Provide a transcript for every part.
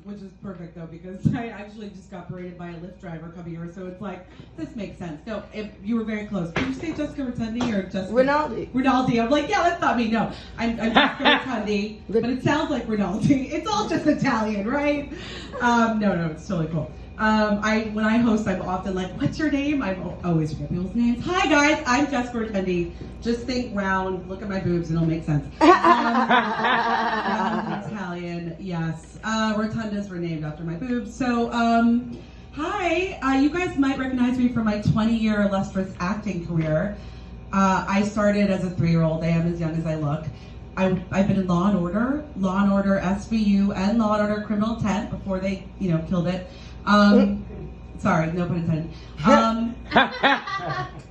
which is perfect though, because I actually just got berated by a Lyft driver coming here, so it's like, this makes sense. No, you were very close. Did you say Jessica Rotondi or Jessica? Rinaldi. I'm like, yeah, that's not me. No, I'm Jessica Rotondi, but it sounds like Rinaldi. It's all just Italian, right? No, it's totally cool. When I host, I'm often like, what's your name? I always forget people's names. Hi guys, I'm Jessica Rotondi. Just think round, look at my boobs, and it'll make sense. Round, Italian, yes. Rotundas were named after my boobs. So, hi, you guys might recognize me from my 20-year illustrious acting career. I started as a 3-year-old. I am as young as I look. I've been in Law & Order SVU, and Law & Order Criminal Intent before they, killed it. Sorry, no pun intended.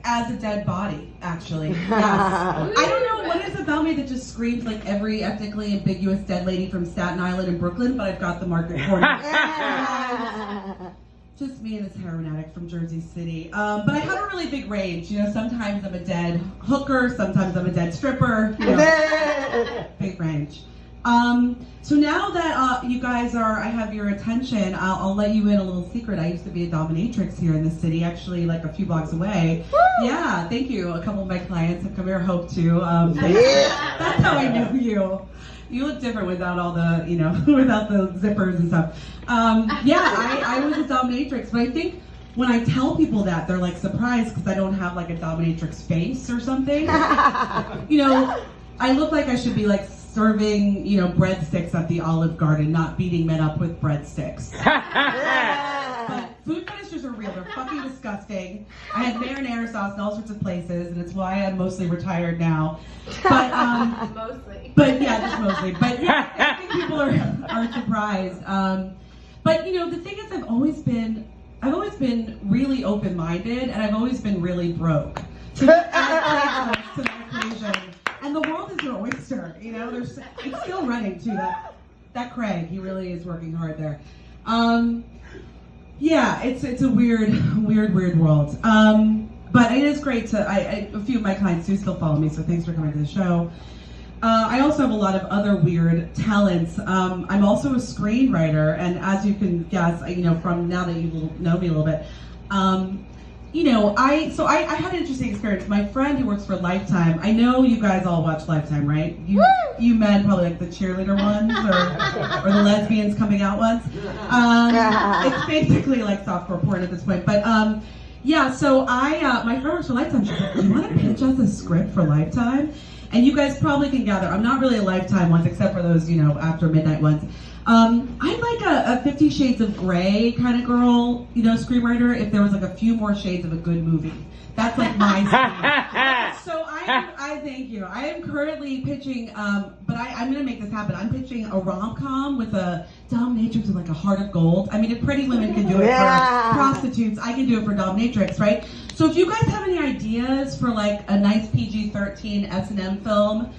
As a dead body, actually. Yes. I don't know what is about me that just screams like every ethnically ambiguous dead lady from Staten Island and Brooklyn, but I've got the market for it. Just me and this heroin addict from Jersey City. But I have a really big range. Sometimes I'm a dead hooker, sometimes I'm a dead stripper. Big range. So now that you guys I have your attention, I'll let you in a little secret. I used to be a dominatrix here in the city, actually like a few blocks away. Woo! Yeah, thank you. A couple of my clients have come here, hope to. That's how I know you. You look different without all the, without the zippers and stuff. I was a dominatrix, but I think when I tell people that, they're like surprised because I don't have like a dominatrix face or something. I look like I should be like serving, breadsticks at the Olive Garden, not beating men up with breadsticks. But food fetishes are real. They're fucking disgusting. I had marinara sauce in all sorts of places, and it's why I'm mostly retired now. But mostly. But yeah, just mostly. But yeah, I think people are surprised. But the thing is, I've always been really open-minded, and I've always been really broke. So that to my equation. And the world is your oyster, it's still running too. That Craig, he really is working hard there. It's a weird world. But it is great to, a few of my clients do still follow me, so thanks for coming to the show. I also have a lot of other weird talents. I'm also a screenwriter, and as you can guess, from now that you know me a little bit, I had an interesting experience. My friend who works for Lifetime, I know you guys all watch Lifetime, right? You men probably like the cheerleader ones or the lesbians coming out ones. It's basically like softcore porn at this point. But so my friend works for Lifetime. She's like, do you want to pitch us a script for Lifetime? And you guys probably can gather, I'm not really a Lifetime ones except for those, after midnight ones. I'm like a 50 Shades of Grey kind of girl, screenwriter, if there was like a few more shades of a good movie. That's like my style. So I thank you. I am currently pitching, but I'm going to make this happen. I'm pitching a rom-com with a dominatrix with like a heart of gold. I mean, if Pretty Women can do it for prostitutes, I can do it for dominatrix, right? So if you guys have any ideas for like a nice PG-13 S&M film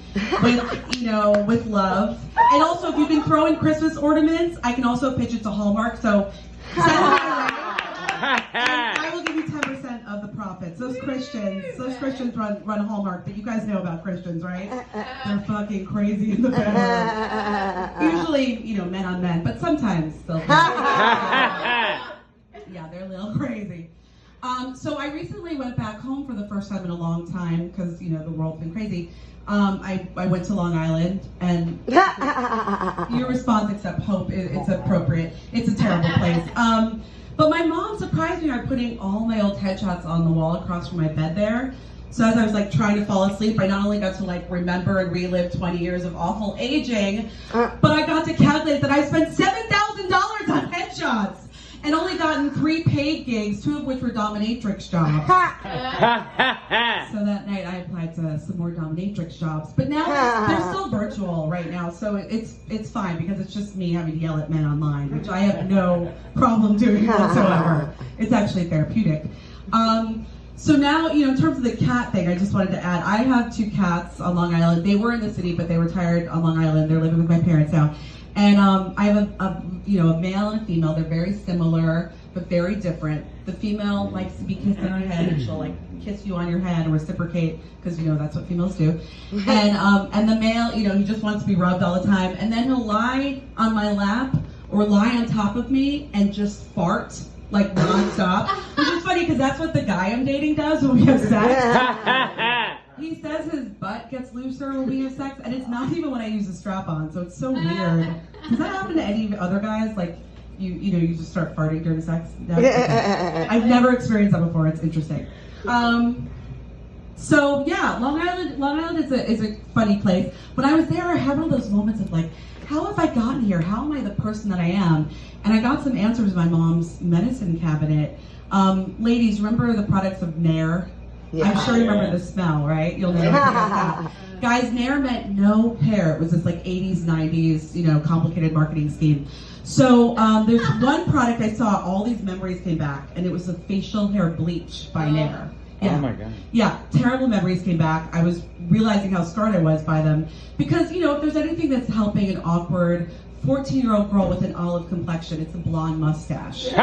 with love, and also if you can throw in Christmas ornaments, I can also pitch it to Hallmark. So send it my way. And I will give you 10% of the profits. Those Christians run Hallmark, but you guys know about Christians, right? They're fucking crazy in the bedroom. Usually, men on men, but sometimes they'll they're a little crazy. So I recently went back home for the first time in a long time because, the world's been crazy. I went to Long Island, and your response, except hope, it's appropriate. It's a terrible place. But my mom surprised me by putting all my old headshots on the wall across from my bed there. So as I was like trying to fall asleep, I not only got to like remember and relive 20 years of awful aging, but I got to calculate that I spent $7,000 on headshots. And only gotten 3 paid gigs, 2 of which were dominatrix jobs. So that night I applied to some more dominatrix jobs. But now they're still virtual right now, so it's fine because it's just me having to yell at men online, which I have no problem doing whatsoever. It's actually therapeutic. So now, in terms of the cat thing, I just wanted to add, I have 2 cats on Long Island. They were in the city, but they retired on Long Island. They're living with my parents now. And I have a male and a female. They're very similar, but very different. The female likes to be kissed on her head, and she'll like kiss you on your head and reciprocate because that's what females do. And the male, he just wants to be rubbed all the time. And then he'll lie on my lap or lie on top of me and just fart like nonstop. Which is funny because that's what the guy I'm dating does when we have sex. He says his butt gets looser when we have sex, and it's not even when I use a strap on, so it's so weird. Does that happen to any other guys? Like, you know, you just start farting during sex? No? Okay. I've never experienced that before. It's interesting. So yeah, Long Island is a funny place. When I was there, I had one of those moments of like, how have I gotten here? How am I the person that I am? And I got some answers in my mom's medicine cabinet. Ladies, remember the products of Nair? Yeah. I'm sure you remember the smell, right? You'll never forget that. Guys, Nair meant no hair. It was this like 80s, 90s, you know, complicated marketing scheme. So there's one product I saw, all these memories came back, and it was a facial hair bleach by Nair. Yeah. Oh my God. Yeah, terrible memories came back. I was realizing how scarred I was by them. Because, you know, if there's anything that's helping an awkward 14-year-old girl with an olive complexion, it's a blonde mustache. And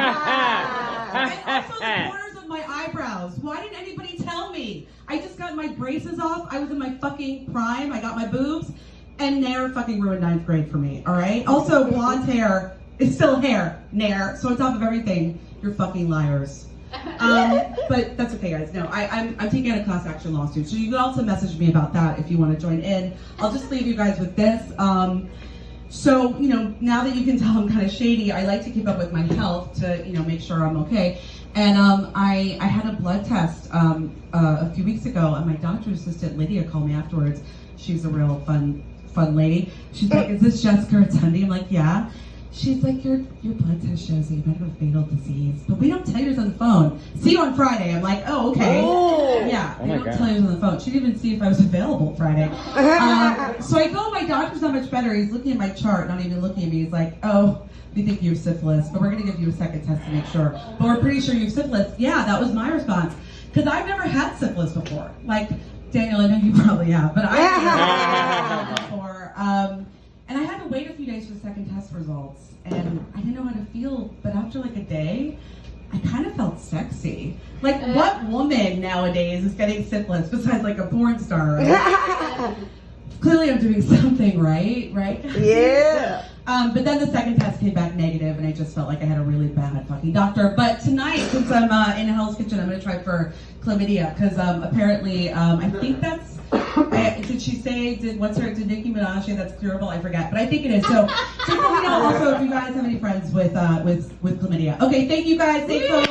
also the corners of my eyebrows. Why didn't anybody tell me? I just got my braces off. I was in my fucking prime. I got my boobs. And Nair fucking ruined 9th grade for me, all right? Also, blonde hair is still hair, Nair. So on top of everything, you're fucking liars. But that's okay, guys. No, I'm taking out a class action lawsuit. So you can also message me about that if you want to join in. I'll just leave you guys with this. So, you know, now that you can tell I'm kind of shady, I like to keep up with my health to, you know, make sure I'm okay. And I had a blood test a few weeks ago, and my doctor's assistant, Lydia, called me afterwards. She's a real fun lady. She's like, is this Jessica Rotondi? I'm like, yeah. She's like, your blood test shows that you might have a fatal disease, but we don't tell yours on the phone. See you on Friday. I'm like, oh, okay. Oh. Yeah, they don't tell yours on the phone. She didn't even see if I was available Friday. So I go, my doctor's not much better. He's looking at my chart, not even looking at me. He's like, oh, we think you have syphilis, but we're going to give you a second test to make sure. But we're pretty sure you have syphilis. Yeah, that was my response. Because I've never had syphilis before. Like, Daniel, I know you probably have, but I've never had it before. And I had to wait a few days for the second test results, and I didn't know how to feel, but after like a day, I kind of felt sexy. Like, what woman nowadays is getting syphilis besides like a porn star, right? Clearly I'm doing something right? Yeah. But then the second test came back negative, and I just felt like I had a really bad fucking doctor. But tonight, since I'm in Hell's Kitchen, I'm going to try for chlamydia, because apparently, I think that's, did she say, did Nicki Minaj say that's curable? I forget, but I think it is. So just let me know also if you guys have any friends with chlamydia. Okay, thank you guys. Thanks so much.